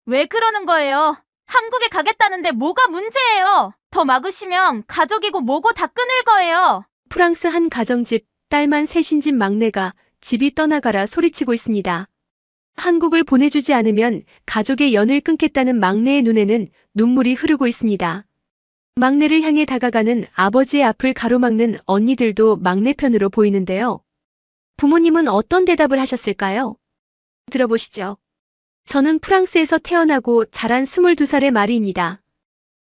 왜 그러는 거예요? 한국에 가겠다는데 뭐가 문제예요? 더 막으시면 가족이고 뭐고 다 끊을 거예요. 프랑스 한 가정집, 딸만 셋인 집 막내가 집이 떠나가라 소리치고 있습니다. 한국을 보내주지 않으면 가족의 연을 끊겠다는 막내의 눈에는 눈물이 흐르고 있습니다. 막내를 향해 다가가는 아버지의 앞을 가로막는 언니들도 막내 편으로 보이는데요. 부모님은 어떤 대답을 하셨을까요? 들어보시죠. 저는 프랑스에서 태어나고 자란 22살의 마리입니다.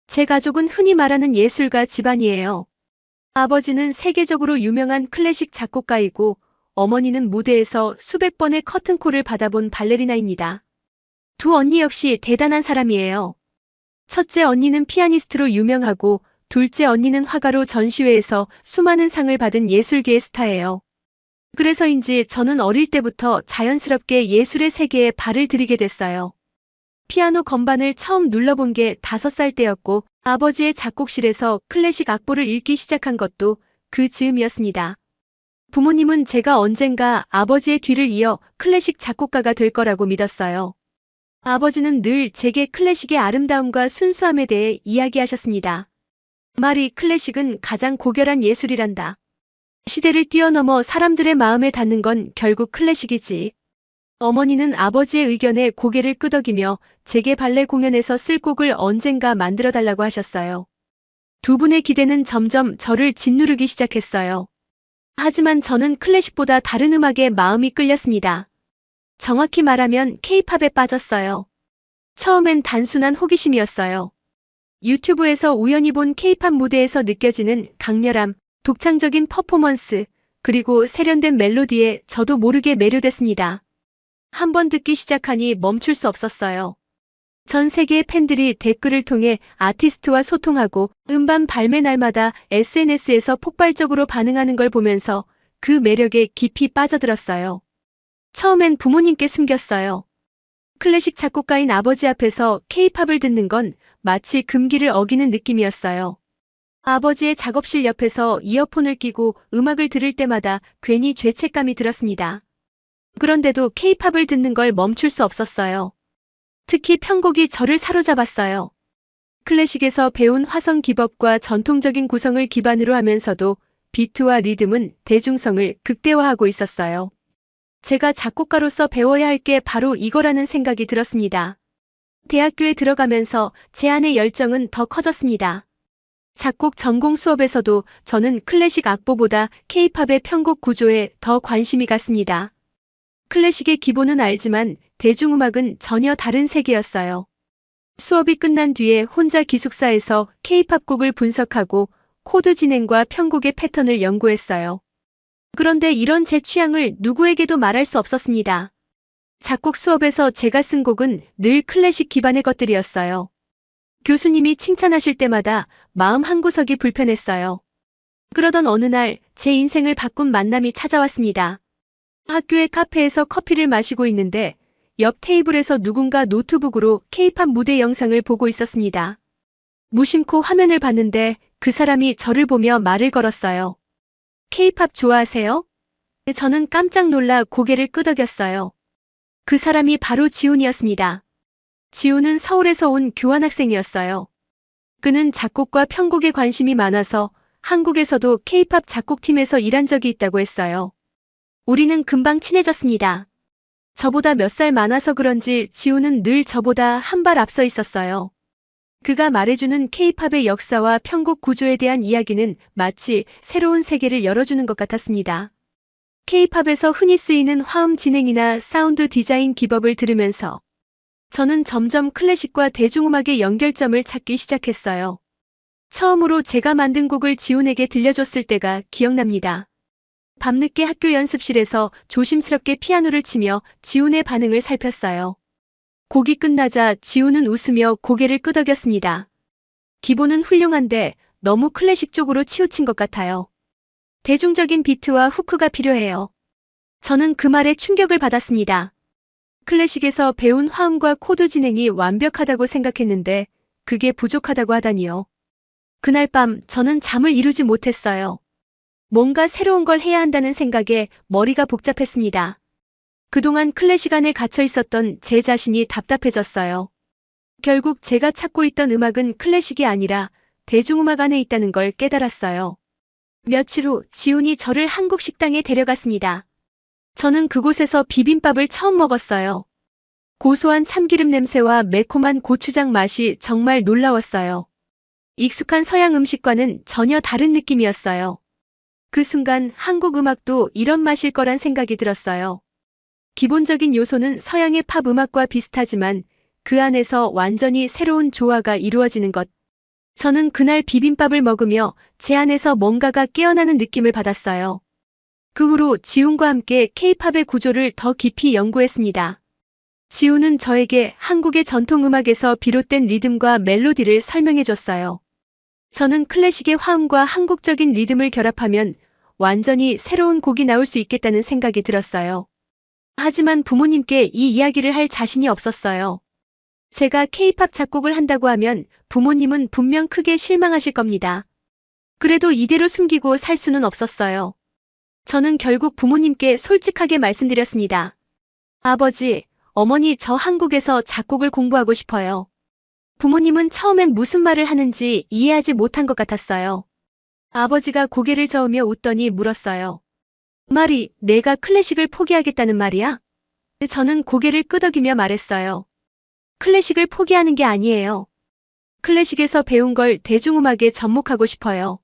제 가족은 흔히 말하는 예술가 집안이에요. 아버지는 세계적으로 유명한 클래식 작곡가이고 어머니는 무대에서 수백 번의 커튼콜을 받아본 발레리나입니다. 두 언니 역시 대단한 사람이에요. 첫째 언니는 피아니스트로 유명하고 둘째 언니는 화가로 전시회에서 수많은 상을 받은 예술계의 스타예요. 그래서인지 저는 어릴 때부터 자연스럽게 예술의 세계에 발을 들이게 됐어요. 피아노 건반을 처음 눌러본 게 5살 때였고 아버지의 작곡실에서 클래식 악보를 읽기 시작한 것도 그 즈음이었습니다. 부모님은 제가 언젠가 아버지의 뒤를 이어 클래식 작곡가가 될 거라고 믿었어요. 아버지는 늘 제게 클래식의 아름다움과 순수함에 대해 이야기하셨습니다. 마리, 클래식은 가장 고결한 예술이란다. 시대를 뛰어넘어 사람들의 마음에 닿는 건 결국 클래식이지. 어머니는 아버지의 의견에 고개를 끄덕이며 제게 발레 공연에서 쓸 곡을 언젠가 만들어달라고 하셨어요. 두 분의 기대는 점점 저를 짓누르기 시작했어요. 하지만 저는 클래식보다 다른 음악에 마음이 끌렸습니다. 정확히 말하면 K-팝에 빠졌어요. 처음엔 단순한 호기심이었어요. 유튜브에서 우연히 본 K-팝 무대에서 느껴지는 강렬함, 독창적인 퍼포먼스, 그리고 세련된 멜로디에 저도 모르게 매료됐습니다. 한번 듣기 시작하니 멈출 수 없었어요. 전 세계의 팬들이 댓글을 통해 아티스트와 소통하고 음반 발매 날마다 SNS에서 폭발적으로 반응하는 걸 보면서 그 매력에 깊이 빠져들었어요. 처음엔 부모님께 숨겼어요. 클래식 작곡가인 아버지 앞에서 K-팝을 듣는 건 마치 금기를 어기는 느낌이었어요. 아버지의 작업실 옆에서 이어폰을 끼고 음악을 들을 때마다 괜히 죄책감이 들었습니다. 그런데도 K-팝을 듣는 걸 멈출 수 없었어요. 특히 편곡이 저를 사로잡았어요. 클래식에서 배운 화성 기법과 전통적인 구성을 기반으로 하면서도 비트와 리듬은 대중성을 극대화하고 있었어요. 제가 작곡가로서 배워야 할 게 바로 이거라는 생각이 들었습니다. 대학교에 들어가면서 제 안의 열정은 더 커졌습니다. 작곡 전공 수업에서도 저는 클래식 악보보다 K-팝의 편곡 구조에 더 관심이 갔습니다. 클래식의 기본은 알지만 대중음악은 전혀 다른 세계였어요. 수업이 끝난 뒤에 혼자 기숙사에서 K-팝 곡을 분석하고 코드 진행과 편곡의 패턴을 연구했어요. 그런데 이런 제 취향을 누구에게도 말할 수 없었습니다. 작곡 수업에서 제가 쓴 곡은 늘 클래식 기반의 것들이었어요. 교수님이 칭찬하실 때마다 마음 한구석이 불편했어요. 그러던 어느 날 제 인생을 바꾼 만남이 찾아왔습니다. 학교의 카페에서 커피를 마시고 있는데 옆 테이블에서 누군가 노트북으로 K-팝 무대 영상을 보고 있었습니다. 무심코 화면을 봤는데 그 사람이 저를 보며 말을 걸었어요. K-팝 좋아하세요? 저는 깜짝 놀라 고개를 끄덕였어요. 그 사람이 바로 지훈이었습니다. 지훈은 서울에서 온 교환학생이었어요. 그는 작곡과 편곡에 관심이 많아서 한국에서도 K-팝 작곡팀에서 일한 적이 있다고 했어요. 우리는 금방 친해졌습니다. 저보다 몇 살 많아서 그런지 지훈은 늘 저보다 한 발 앞서 있었어요. 그가 말해주는 K-팝의 역사와 편곡 구조에 대한 이야기는 마치 새로운 세계를 열어주는 것 같았습니다. K-팝에서 흔히 쓰이는 화음 진행이나 사운드 디자인 기법을 들으면서 저는 점점 클래식과 대중음악의 연결점을 찾기 시작했어요. 처음으로 제가 만든 곡을 지훈에게 들려줬을 때가 기억납니다. 밤늦게 학교 연습실에서 조심스럽게 피아노를 치며 지훈의 반응을 살폈어요. 곡이 끝나자 지훈은 웃으며 고개를 끄덕였습니다. 기본은 훌륭한데 너무 클래식 쪽으로 치우친 것 같아요. 대중적인 비트와 후크가 필요해요. 저는 그 말에 충격을 받았습니다. 클래식에서 배운 화음과 코드 진행이 완벽하다고 생각했는데 그게 부족하다고 하다니요. 그날 밤 저는 잠을 이루지 못했어요. 뭔가 새로운 걸 해야 한다는 생각에 머리가 복잡했습니다. 그동안 클래식 안에 갇혀 있었던 제 자신이 답답해졌어요. 결국 제가 찾고 있던 음악은 클래식이 아니라 대중음악 안에 있다는 걸 깨달았어요. 며칠 후 지훈이 저를 한국 식당에 데려갔습니다. 저는 그곳에서 비빔밥을 처음 먹었어요. 고소한 참기름 냄새와 매콤한 고추장 맛이 정말 놀라웠어요. 익숙한 서양 음식과는 전혀 다른 느낌이었어요. 그 순간 한국 음악도 이런 맛일 거란 생각이 들었어요. 기본적인 요소는 서양의 팝 음악과 비슷하지만 그 안에서 완전히 새로운 조화가 이루어지는 것. 저는 그날 비빔밥을 먹으며 제 안에서 뭔가가 깨어나는 느낌을 받았어요. 그 후로 지훈과 함께 K-팝의 구조를 더 깊이 연구했습니다. 지훈은 저에게 한국의 전통음악에서 비롯된 리듬과 멜로디를 설명해줬어요. 저는 클래식의 화음과 한국적인 리듬을 결합하면 완전히 새로운 곡이 나올 수 있겠다는 생각이 들었어요. 하지만 부모님께 이 이야기를 할 자신이 없었어요. 제가 K-팝 작곡을 한다고 하면 부모님은 분명 크게 실망하실 겁니다. 그래도 이대로 숨기고 살 수는 없었어요. 저는 결국 부모님께 솔직하게 말씀드렸습니다. 아버지, 어머니, 저 한국에서 작곡을 공부하고 싶어요. 부모님은 처음엔 무슨 말을 하는지 이해하지 못한 것 같았어요. 아버지가 고개를 저으며 웃더니 물었어요. 말이 내가 클래식을 포기하겠다는 말이야? 저는 고개를 끄덕이며 말했어요. 클래식을 포기하는 게 아니에요. 클래식에서 배운 걸 대중음악에 접목하고 싶어요.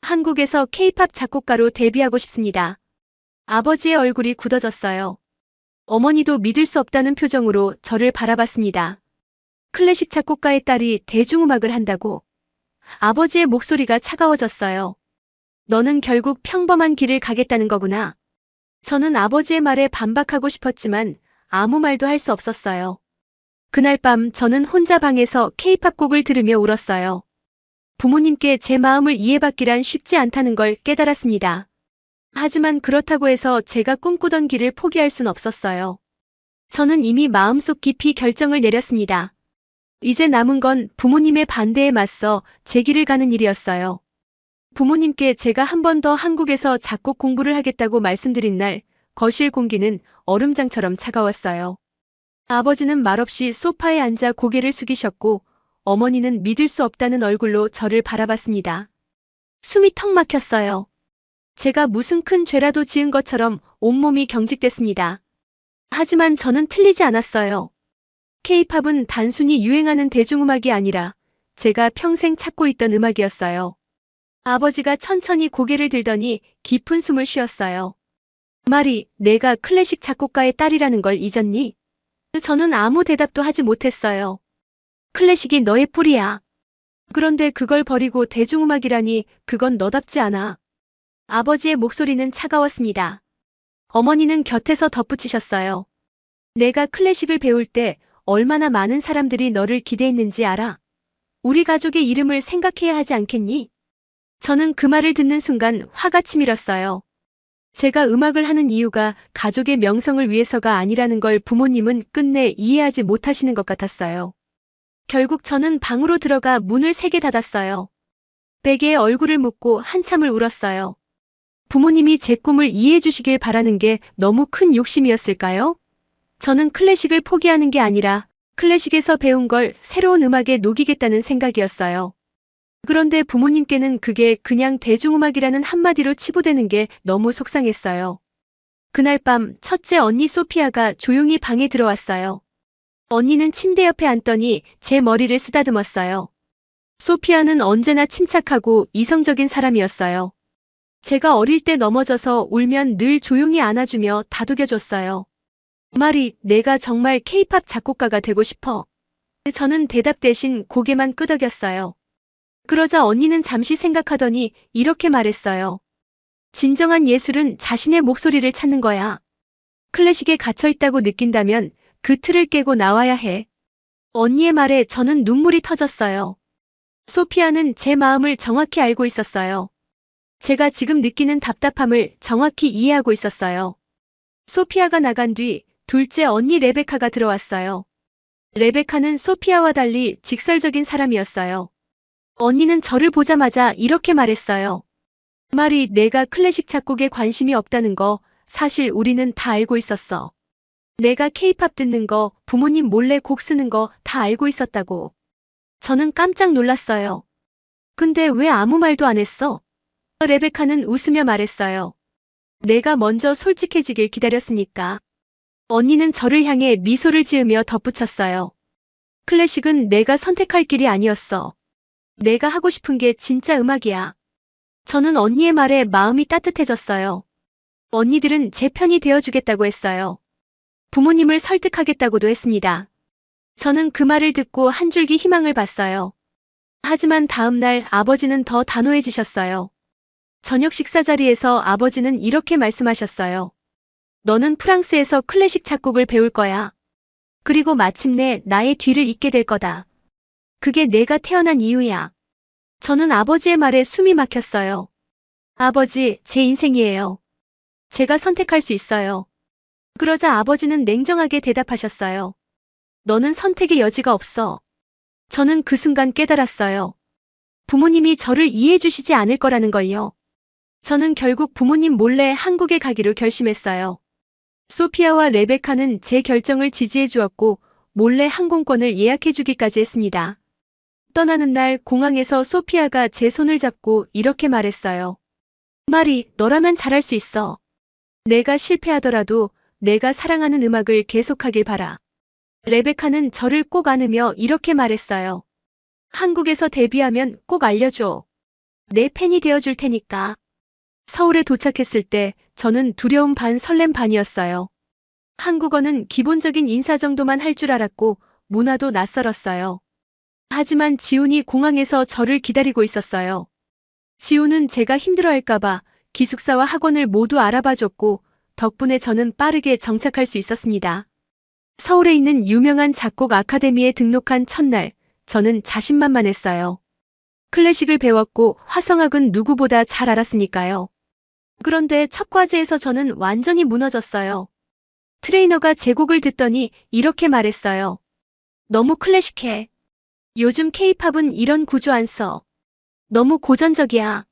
한국에서 K-팝 작곡가로 데뷔하고 싶습니다. 아버지의 얼굴이 굳어졌어요. 어머니도 믿을 수 없다는 표정으로 저를 바라봤습니다. 클래식 작곡가의 딸이 대중음악을 한다고? 아버지의 목소리가 차가워졌어요. 너는 결국 평범한 길을 가겠다는 거구나. 저는 아버지의 말에 반박하고 싶었지만 아무 말도 할 수 없었어요. 그날 밤 저는 혼자 방에서 K-팝 곡을 들으며 울었어요. 부모님께 제 마음을 이해받기란 쉽지 않다는 걸 깨달았습니다. 하지만 그렇다고 해서 제가 꿈꾸던 길을 포기할 순 없었어요. 저는 이미 마음속 깊이 결정을 내렸습니다. 이제 남은 건 부모님의 반대에 맞서 제 길을 가는 일이었어요. 부모님께 제가 한 번 더 한국에서 작곡 공부를 하겠다고 말씀드린 날, 거실 공기는 얼음장처럼 차가웠어요. 아버지는 말없이 소파에 앉아 고개를 숙이셨고, 어머니는 믿을 수 없다는 얼굴로 저를 바라봤습니다. 숨이 턱 막혔어요. 제가 무슨 큰 죄라도 지은 것처럼 온몸이 경직됐습니다. 하지만 저는 틀리지 않았어요. K-팝은 단순히 유행하는 대중음악이 아니라 제가 평생 찾고 있던 음악이었어요. 아버지가 천천히 고개를 들더니 깊은 숨을 쉬었어요. 말이 내가 클래식 작곡가의 딸이라는 걸 잊었니? 저는 아무 대답도 하지 못했어요. 클래식이 너의 뿌리야. 그런데 그걸 버리고 대중음악이라니 그건 너답지 않아. 아버지의 목소리는 차가웠습니다. 어머니는 곁에서 덧붙이셨어요. 내가 클래식을 배울 때 얼마나 많은 사람들이 너를 기대했는지 알아? 우리 가족의 이름을 생각해야 하지 않겠니? 저는 그 말을 듣는 순간 화가 치밀었어요. 제가 음악을 하는 이유가 가족의 명성을 위해서가 아니라는 걸 부모님은 끝내 이해하지 못하시는 것 같았어요. 결국 저는 방으로 들어가 문을 세게 닫았어요. 베개에 얼굴을 묻고 한참을 울었어요. 부모님이 제 꿈을 이해해 주시길 바라는 게 너무 큰 욕심이었을까요? 저는 클래식을 포기하는 게 아니라 클래식에서 배운 걸 새로운 음악에 녹이겠다는 생각이었어요. 그런데 부모님께는 그게 그냥 대중음악이라는 한마디로 치부되는 게 너무 속상했어요. 그날 밤 첫째 언니 소피아가 조용히 방에 들어왔어요. 언니는 침대 옆에 앉더니 제 머리를 쓰다듬었어요. 소피아는 언제나 침착하고 이성적인 사람이었어요. 제가 어릴 때 넘어져서 울면 늘 조용히 안아주며 다독여줬어요. 말이 내가 정말 K-팝 작곡가가 되고 싶어. 저는 대답 대신 고개만 끄덕였어요. 그러자 언니는 잠시 생각하더니 이렇게 말했어요. 진정한 예술은 자신의 목소리를 찾는 거야. 클래식에 갇혀있다고 느낀다면 그 틀을 깨고 나와야 해. 언니의 말에 저는 눈물이 터졌어요. 소피아는 제 마음을 정확히 알고 있었어요. 제가 지금 느끼는 답답함을 정확히 이해하고 있었어요. 소피아가 나간 뒤 둘째 언니 레베카가 들어왔어요. 레베카는 소피아와 달리 직설적인 사람이었어요. 언니는 저를 보자마자 이렇게 말했어요. 말이 내가 클래식 작곡에 관심이 없다는 거 사실 우리는 다 알고 있었어. 내가 케이팝 듣는 거, 부모님 몰래 곡 쓰는 거 다 알고 있었다고. 저는 깜짝 놀랐어요. 근데 왜 아무 말도 안 했어? 레베카는 웃으며 말했어요. 내가 먼저 솔직해지길 기다렸으니까. 언니는 저를 향해 미소를 지으며 덧붙였어요. 클래식은 내가 선택할 길이 아니었어. 내가 하고 싶은 게 진짜 음악이야. 저는 언니의 말에 마음이 따뜻해졌어요. 언니들은 제 편이 되어주겠다고 했어요. 부모님을 설득하겠다고도 했습니다. 저는 그 말을 듣고 한 줄기 희망을 봤어요. 하지만 다음 날 아버지는 더 단호해지셨어요. 저녁 식사 자리에서 아버지는 이렇게 말씀하셨어요. 너는 프랑스에서 클래식 작곡을 배울 거야. 그리고 마침내 나의 뒤를 잇게 될 거다. 그게 내가 태어난 이유야. 저는 아버지의 말에 숨이 막혔어요. 아버지, 제 인생이에요. 제가 선택할 수 있어요. 그러자 아버지는 냉정하게 대답하셨어요. 너는 선택의 여지가 없어. 저는 그 순간 깨달았어요. 부모님이 저를 이해해 주시지 않을 거라는 걸요. 저는 결국 부모님 몰래 한국에 가기로 결심했어요. 소피아와 레베카는 제 결정을 지지해 주었고 몰래 항공권을 예약해 주기까지 했습니다. 떠나는 날 공항에서 소피아가 제 손을 잡고 이렇게 말했어요. 마리, 너라면 잘할 수 있어. 내가 실패하더라도 내가 사랑하는 음악을 계속하길 바라. 레베카는 저를 꼭 안으며 이렇게 말했어요. 한국에서 데뷔하면 꼭 알려줘. 내 팬이 되어줄 테니까. 서울에 도착했을 때 저는 두려움 반 설렘 반이었어요. 한국어는 기본적인 인사 정도만 할 줄 알았고 문화도 낯설었어요. 하지만 지훈이 공항에서 저를 기다리고 있었어요. 지훈은 제가 힘들어할까봐 기숙사와 학원을 모두 알아봐줬고 덕분에 저는 빠르게 정착할 수 있었습니다. 서울에 있는 유명한 작곡 아카데미에 등록한 첫날, 저는 자신만만했어요. 클래식을 배웠고 화성학은 누구보다 잘 알았으니까요. 그런데 첫 과제에서 저는 완전히 무너졌어요. 트레이너가 제 곡을 듣더니 이렇게 말했어요. 너무 클래식해. 요즘 케이팝은 이런 구조 안 써. 너무 고전적이야.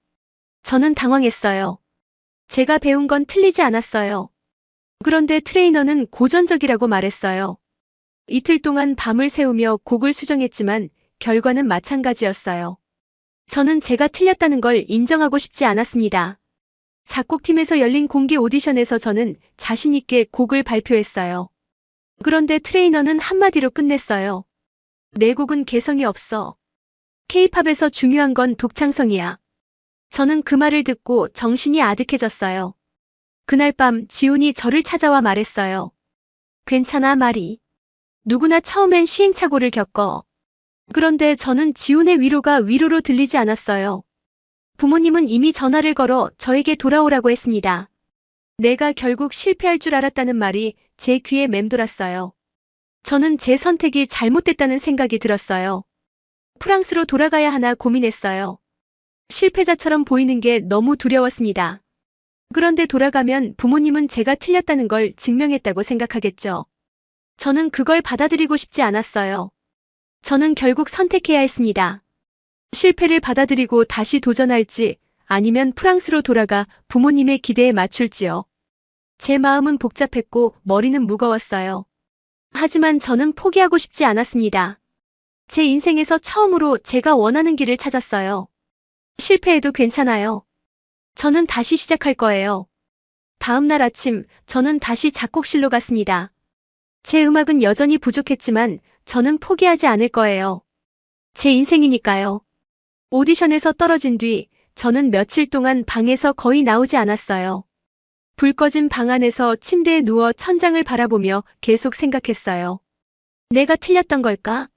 저는 당황했어요. 제가 배운 건 틀리지 않았어요. 그런데 트레이너는 고전적이라고 말했어요. 이틀 동안 밤을 새우며 곡을 수정했지만 결과는 마찬가지였어요. 저는 제가 틀렸다는 걸 인정하고 싶지 않았습니다. 작곡팀에서 열린 공개 오디션에서 저는 자신 있게 곡을 발표했어요. 그런데 트레이너는 한마디로 끝냈어요. 내 곡은 개성이 없어. K-팝에서 중요한 건 독창성이야. 저는 그 말을 듣고 정신이 아득해졌어요. 그날 밤 지훈이 저를 찾아와 말했어요. 괜찮아, 마리. 누구나 처음엔 시행착오를 겪어. 그런데 저는 지훈의 위로가 위로로 들리지 않았어요. 부모님은 이미 전화를 걸어 저에게 돌아오라고 했습니다. 내가 결국 실패할 줄 알았다는 말이 제 귀에 맴돌았어요. 저는 제 선택이 잘못됐다는 생각이 들었어요. 프랑스로 돌아가야 하나 고민했어요. 실패자처럼 보이는 게 너무 두려웠습니다. 그런데 돌아가면 부모님은 제가 틀렸다는 걸 증명했다고 생각하겠죠. 저는 그걸 받아들이고 싶지 않았어요. 저는 결국 선택해야 했습니다. 실패를 받아들이고 다시 도전할지 아니면 프랑스로 돌아가 부모님의 기대에 맞출지요. 제 마음은 복잡했고 머리는 무거웠어요. 하지만 저는 포기하고 싶지 않았습니다. 제 인생에서 처음으로 제가 원하는 길을 찾았어요. 실패해도 괜찮아요. 저는 다시 시작할 거예요. 다음 날 아침 저는 다시 작곡실로 갔습니다. 제 음악은 여전히 부족했지만 저는 포기하지 않을 거예요. 제 인생이니까요. 오디션에서 떨어진 뒤 저는 며칠 동안 방에서 거의 나오지 않았어요. 불 꺼진 방 안에서 침대에 누워 천장을 바라보며 계속 생각했어요. 내가 틀렸던 걸까?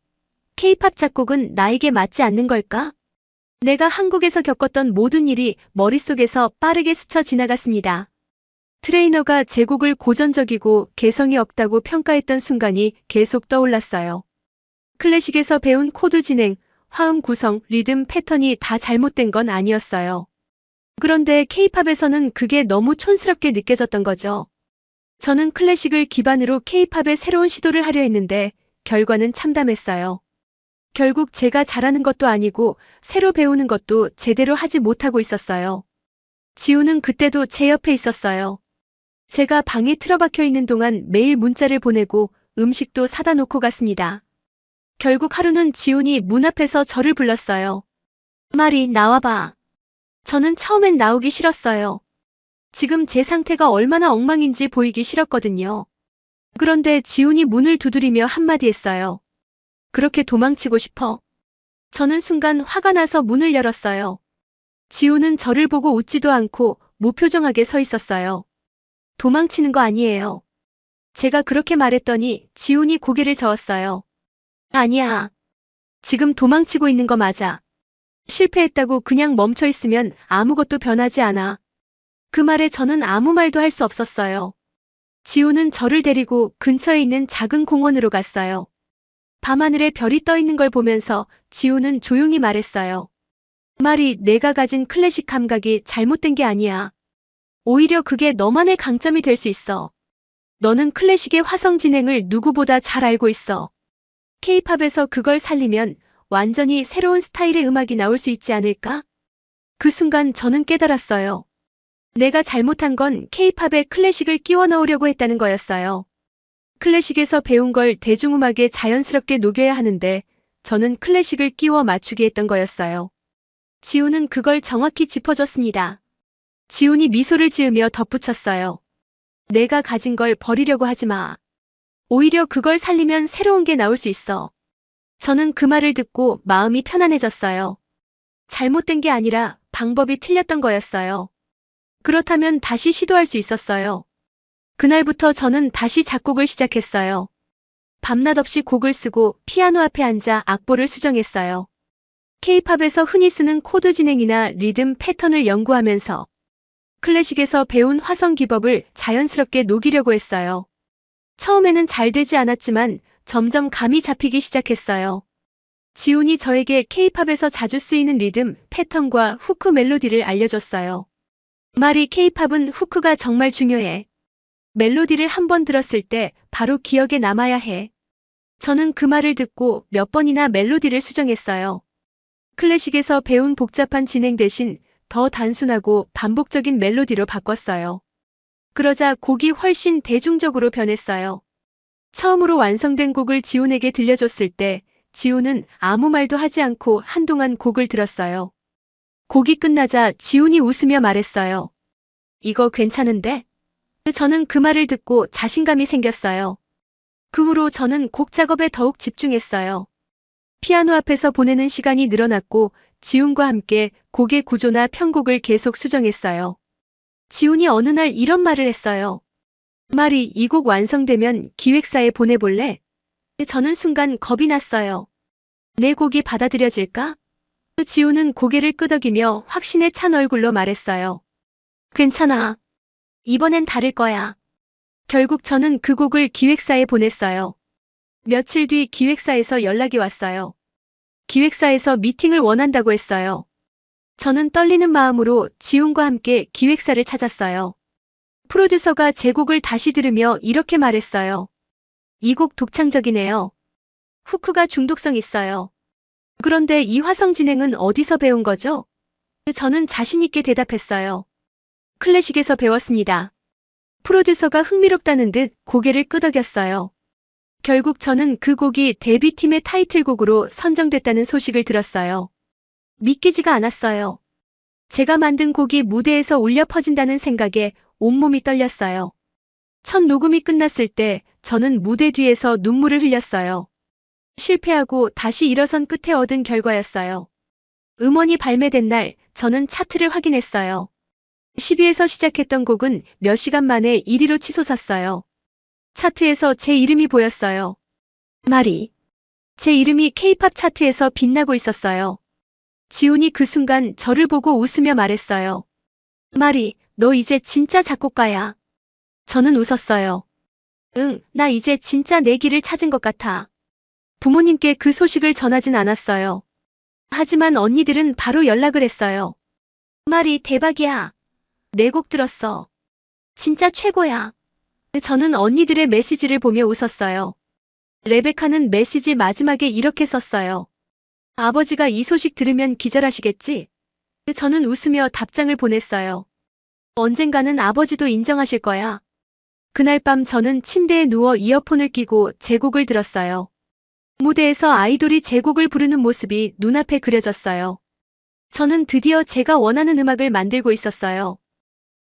K-팝 작곡은 나에게 맞지 않는 걸까? 내가 한국에서 겪었던 모든 일이 머릿속에서 빠르게 스쳐 지나갔습니다. 트레이너가 제 곡을 고전적이고 개성이 없다고 평가했던 순간이 계속 떠올랐어요. 클래식에서 배운 코드 진행, 화음 구성, 리듬 패턴이 다 잘못된 건 아니었어요. 그런데 K-팝에서는 그게 너무 촌스럽게 느껴졌던 거죠. 저는 클래식을 기반으로 K-팝의 새로운 시도를 하려 했는데 결과는 참담했어요. 결국 제가 잘하는 것도 아니고 새로 배우는 것도 제대로 하지 못하고 있었어요. 지우는 그때도 제 옆에 있었어요. 제가 방에 틀어박혀 있는 동안 매일 문자를 보내고 음식도 사다 놓고 갔습니다. 결국 하루는 지훈이 문 앞에서 저를 불렀어요. 말이 나와봐. 저는 처음엔 나오기 싫었어요. 지금 제 상태가 얼마나 엉망인지 보이기 싫었거든요. 그런데 지훈이 문을 두드리며 한마디 했어요. 그렇게 도망치고 싶어? 저는 순간 화가 나서 문을 열었어요. 지훈은 저를 보고 웃지도 않고 무표정하게 서 있었어요. 도망치는 거 아니에요. 제가 그렇게 말했더니 지훈이 고개를 저었어요. 아니야. 지금 도망치고 있는 거 맞아. 실패했다고 그냥 멈춰 있으면 아무것도 변하지 않아. 그 말에 저는 아무 말도 할 수 없었어요. 지훈은 저를 데리고 근처에 있는 작은 공원으로 갔어요. 밤하늘에 별이 떠 있는 걸 보면서 지훈은 조용히 말했어요. 말이 내가 가진 클래식 감각이 잘못된 게 아니야. 오히려 그게 너만의 강점이 될 수 있어. 너는 클래식의 화성 진행을 누구보다 잘 알고 있어. K-팝에서 그걸 살리면 완전히 새로운 스타일의 음악이 나올 수 있지 않을까? 그 순간 저는 깨달았어요. 내가 잘못한 건 K-팝에 클래식을 끼워 넣으려고 했다는 거였어요. 클래식에서 배운 걸 대중음악에 자연스럽게 녹여야 하는데 저는 클래식을 끼워 맞추게 했던 거였어요. 지훈은 그걸 정확히 짚어줬습니다. 지훈이 미소를 지으며 덧붙였어요. 내가 가진 걸 버리려고 하지 마. 오히려 그걸 살리면 새로운 게 나올 수 있어. 저는 그 말을 듣고 마음이 편안해졌어요. 잘못된 게 아니라 방법이 틀렸던 거였어요. 그렇다면 다시 시도할 수 있었어요. 그날부터 저는 다시 작곡을 시작했어요. 밤낮 없이 곡을 쓰고 피아노 앞에 앉아 악보를 수정했어요. K-팝에서 흔히 쓰는 코드 진행이나 리듬 패턴을 연구하면서 클래식에서 배운 화성 기법을 자연스럽게 녹이려고 했어요. 처음에는 잘 되지 않았지만 점점 감이 잡히기 시작했어요. 지훈이 저에게 K-팝에서 자주 쓰이는 리듬, 패턴과 후크 멜로디를 알려줬어요. 말이 K-팝은 후크가 정말 중요해. 멜로디를 한 번 들었을 때 바로 기억에 남아야 해. 저는 그 말을 듣고 몇 번이나 멜로디를 수정했어요. 클래식에서 배운 복잡한 진행 대신 더 단순하고 반복적인 멜로디로 바꿨어요. 그러자 곡이 훨씬 대중적으로 변했어요. 처음으로 완성된 곡을 지훈에게 들려줬을 때 지훈은 아무 말도 하지 않고 한동안 곡을 들었어요. 곡이 끝나자 지훈이 웃으며 말했어요. 이거 괜찮은데? 저는 그 말을 듣고 자신감이 생겼어요. 그 후로 저는 곡 작업에 더욱 집중했어요. 피아노 앞에서 보내는 시간이 늘어났고 지훈과 함께 곡의 구조나 편곡을 계속 수정했어요. 지훈이 어느 날 이런 말을 했어요. 말이 이 곡 완성되면 기획사에 보내볼래? 저는 순간 겁이 났어요. 내 곡이 받아들여질까? 지훈은 고개를 끄덕이며 확신에 찬 얼굴로 말했어요. 괜찮아. 이번엔 다를 거야. 결국 저는 그 곡을 기획사에 보냈어요. 며칠 뒤 기획사에서 연락이 왔어요. 기획사에서 미팅을 원한다고 했어요. 저는 떨리는 마음으로 지훈과 함께 기획사를 찾았어요. 프로듀서가 제 곡을 다시 들으며 이렇게 말했어요. 이 곡 독창적이네요. 후크가 중독성 있어요. 그런데 이 화성 진행은 어디서 배운 거죠? 저는 자신 있게 대답했어요. 클래식에서 배웠습니다. 프로듀서가 흥미롭다는 듯 고개를 끄덕였어요. 결국 저는 그 곡이 데뷔팀의 타이틀곡으로 선정됐다는 소식을 들었어요. 믿기지가 않았어요. 제가 만든 곡이 무대에서 울려 퍼진다는 생각에 온몸이 떨렸어요. 첫 녹음이 끝났을 때 저는 무대 뒤에서 눈물을 흘렸어요. 실패하고 다시 일어선 끝에 얻은 결과였어요. 음원이 발매된 날 저는 차트를 확인했어요. 10위에서 시작했던 곡은 몇 시간 만에 1위로 치솟았어요. 차트에서 제 이름이 보였어요. 말이. 제 이름이 K-팝 차트에서 빛나고 있었어요. 지훈이 그 순간 저를 보고 웃으며 말했어요. 말이, 너 이제 진짜 작곡가야. 저는 웃었어요. 응, 나 이제 진짜 내 길을 찾은 것 같아. 부모님께 그 소식을 전하진 않았어요. 하지만 언니들은 바로 연락을 했어요. 말이 대박이야. 내 곡 들었어. 진짜 최고야. 저는 언니들의 메시지를 보며 웃었어요. 레베카는 메시지 마지막에 이렇게 썼어요. 아버지가 이 소식 들으면 기절하시겠지? 저는 웃으며 답장을 보냈어요. 언젠가는 아버지도 인정하실 거야. 그날 밤 저는 침대에 누워 이어폰을 끼고 제곡을 들었어요. 무대에서 아이돌이 제곡을 부르는 모습이 눈앞에 그려졌어요. 저는 드디어 제가 원하는 음악을 만들고 있었어요.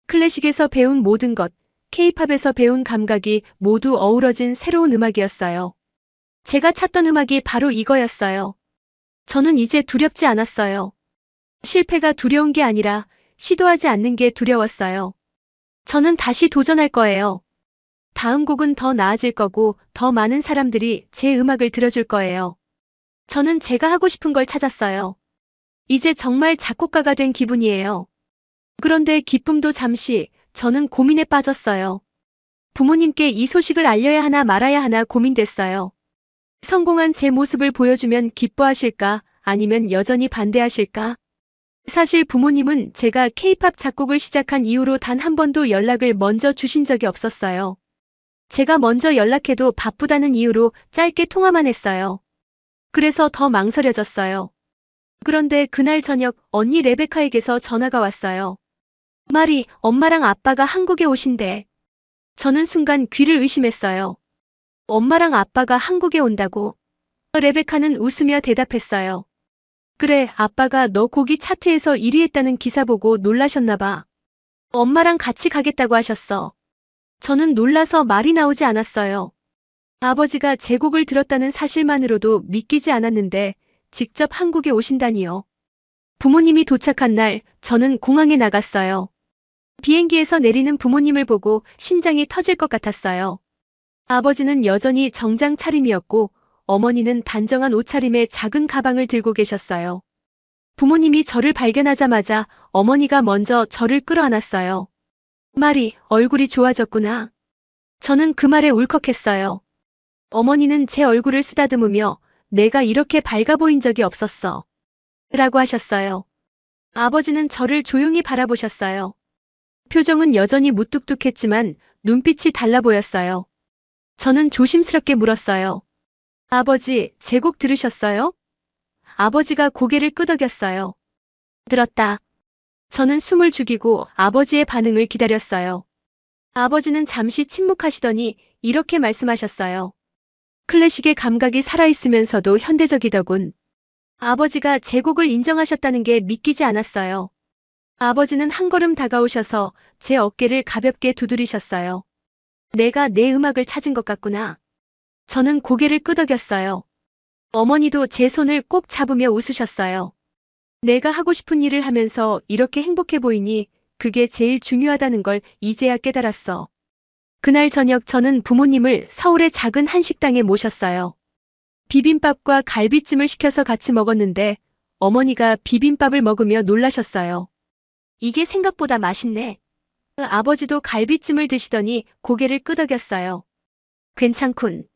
클래식에서 배운 모든 것, K-팝에서 배운 감각이 모두 어우러진 새로운 음악이었어요. 제가 찾던 음악이 바로 이거였어요. 저는 이제 두렵지 않았어요. 실패가 두려운 게 아니라 시도하지 않는 게 두려웠어요. 저는 다시 도전할 거예요. 다음 곡은 더 나아질 거고 더 많은 사람들이 제 음악을 들어줄 거예요. 저는 제가 하고 싶은 걸 찾았어요. 이제 정말 작곡가가 된 기분이에요. 그런데 기쁨도 잠시, 저는 고민에 빠졌어요. 부모님께 이 소식을 알려야 하나 말아야 하나 고민됐어요. 성공한 제 모습을 보여주면 기뻐하실까, 아니면 여전히 반대하실까? 사실 부모님은 제가 K-팝 작곡을 시작한 이후로 단 한 번도 연락을 먼저 주신 적이 없었어요. 제가 먼저 연락해도 바쁘다는 이유로 짧게 통화만 했어요. 그래서 더 망설여졌어요. 그런데 그날 저녁 언니 레베카에게서 전화가 왔어요. 말이 엄마랑 아빠가 한국에 오신대. 저는 순간 귀를 의심했어요. 엄마랑 아빠가 한국에 온다고? 레베카는 웃으며 대답했어요. 그래, 아빠가 너 곡이 차트에서 1위 했다는 기사 보고 놀라셨나 봐. 엄마랑 같이 가겠다고 하셨어. 저는 놀라서 말이 나오지 않았어요. 아버지가 제 곡을 들었다는 사실만으로도 믿기지 않았는데 직접 한국에 오신다니요. 부모님이 도착한 날 저는 공항에 나갔어요. 비행기에서 내리는 부모님을 보고 심장이 터질 것 같았어요. 아버지는 여전히 정장 차림이었고 어머니는 단정한 옷차림의 작은 가방을 들고 계셨어요. 부모님이 저를 발견하자마자 어머니가 먼저 저를 끌어안았어요. 말이, 얼굴이 좋아졌구나. 저는 그 말에 울컥했어요. 어머니는 제 얼굴을 쓰다듬으며 내가 이렇게 밝아 보인 적이 없었어. 라고 하셨어요. 아버지는 저를 조용히 바라보셨어요. 표정은 여전히 무뚝뚝했지만 눈빛이 달라 보였어요. 저는 조심스럽게 물었어요. 아버지, 제 곡 들으셨어요? 아버지가 고개를 끄덕였어요. 들었다. 저는 숨을 죽이고 아버지의 반응을 기다렸어요. 아버지는 잠시 침묵하시더니 이렇게 말씀하셨어요. 클래식의 감각이 살아있으면서도 현대적이더군. 아버지가 제 곡을 인정하셨다는 게 믿기지 않았어요. 아버지는 한 걸음 다가오셔서 제 어깨를 가볍게 두드리셨어요. 내가 내 음악을 찾은 것 같구나. 저는 고개를 끄덕였어요. 어머니도 제 손을 꼭 잡으며 웃으셨어요. 내가 하고 싶은 일을 하면서 이렇게 행복해 보이니 그게 제일 중요하다는 걸 이제야 깨달았어. 그날 저녁 저는 부모님을 서울의 작은 한식당에 모셨어요. 비빔밥과 갈비찜을 시켜서 같이 먹었는데 어머니가 비빔밥을 먹으며 놀라셨어요. 이게 생각보다 맛있네. 아버지도 갈비찜을 드시더니 고개를 끄덕였어요. 괜찮군.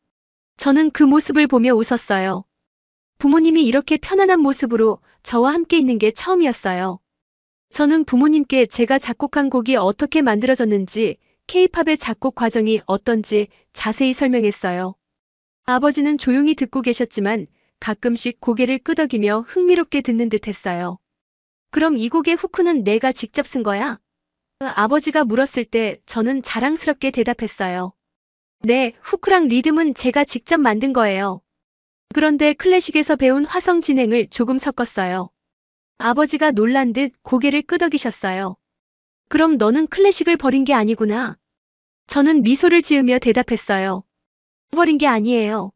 저는 그 모습을 보며 웃었어요. 부모님이 이렇게 편안한 모습으로 저와 함께 있는 게 처음이었어요. 저는 부모님께 제가 작곡한 곡이 어떻게 만들어졌는지, K-팝의 작곡 과정이 어떤지 자세히 설명했어요. 아버지는 조용히 듣고 계셨지만 가끔씩 고개를 끄덕이며 흥미롭게 듣는 듯 했어요. 그럼 이 곡의 후크는 내가 직접 쓴 거야? 아버지가 물었을 때 저는 자랑스럽게 대답했어요. 네, 후크랑 리듬은 제가 직접 만든 거예요. 그런데 클래식에서 배운 화성 진행을 조금 섞었어요. 아버지가 놀란 듯 고개를 끄덕이셨어요. 그럼 너는 클래식을 버린 게 아니구나. 저는 미소를 지으며 대답했어요. 버린 게 아니에요.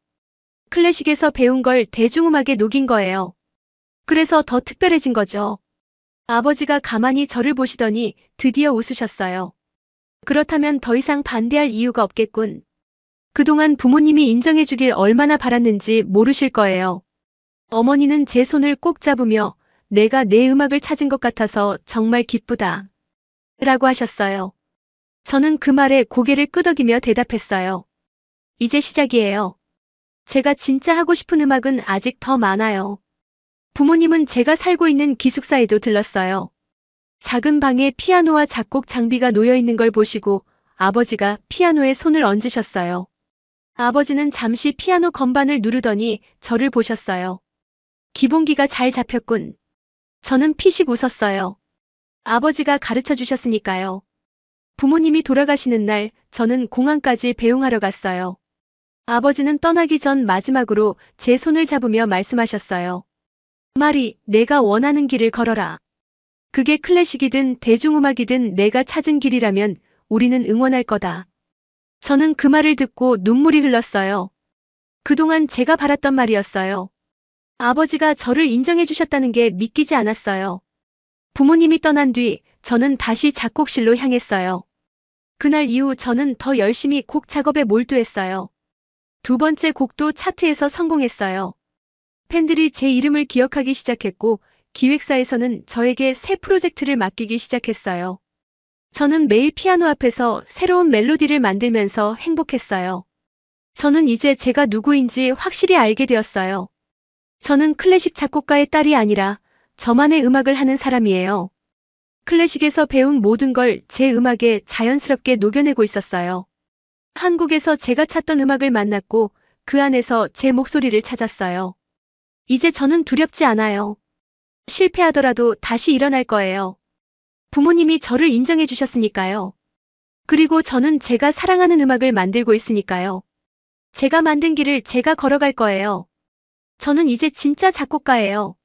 클래식에서 배운 걸 대중음악에 녹인 거예요. 그래서 더 특별해진 거죠. 아버지가 가만히 저를 보시더니 드디어 웃으셨어요. 그렇다면 더 이상 반대할 이유가 없겠군. 그동안 부모님이 인정해주길 얼마나 바랐는지 모르실 거예요. 어머니는 제 손을 꼭 잡으며 내가 내 음악을 찾은 것 같아서 정말 기쁘다. 라고 하셨어요. 저는 그 말에 고개를 끄덕이며 대답했어요. 이제 시작이에요. 제가 진짜 하고 싶은 음악은 아직 더 많아요. 부모님은 제가 살고 있는 기숙사에도 들렀어요. 작은 방에 피아노와 작곡 장비가 놓여 있는 걸 보시고 아버지가 피아노에 손을 얹으셨어요. 아버지는 잠시 피아노 건반을 누르더니 저를 보셨어요. 기본기가 잘 잡혔군. 저는 피식 웃었어요. 아버지가 가르쳐 주셨으니까요. 부모님이 돌아가시는 날 저는 공항까지 배웅하러 갔어요. 아버지는 떠나기 전 마지막으로 제 손을 잡으며 말씀하셨어요. 마리, 내가 원하는 길을 걸어라. 그게 클래식이든 대중음악이든 내가 찾은 길이라면 우리는 응원할 거다. 저는 그 말을 듣고 눈물이 흘렀어요. 그동안 제가 바랐던 말이었어요. 아버지가 저를 인정해 주셨다는 게 믿기지 않았어요. 부모님이 떠난 뒤 저는 다시 작곡실로 향했어요. 그날 이후 저는 더 열심히 곡 작업에 몰두했어요. 두 번째 곡도 차트에서 성공했어요. 팬들이 제 이름을 기억하기 시작했고 기획사에서는 저에게 새 프로젝트를 맡기기 시작했어요. 저는 매일 피아노 앞에서 새로운 멜로디를 만들면서 행복했어요. 저는 이제 제가 누구인지 확실히 알게 되었어요. 저는 클래식 작곡가의 딸이 아니라 저만의 음악을 하는 사람이에요. 클래식에서 배운 모든 걸 제 음악에 자연스럽게 녹여내고 있었어요. 한국에서 제가 찾던 음악을 만났고 그 안에서 제 목소리를 찾았어요. 이제 저는 두렵지 않아요. 실패하더라도 다시 일어날 거예요. 부모님이 저를 인정해 주셨으니까요. 그리고 저는 제가 사랑하는 음악을 만들고 있으니까요. 제가 만든 길을 제가 걸어갈 거예요. 저는 이제 진짜 작곡가예요.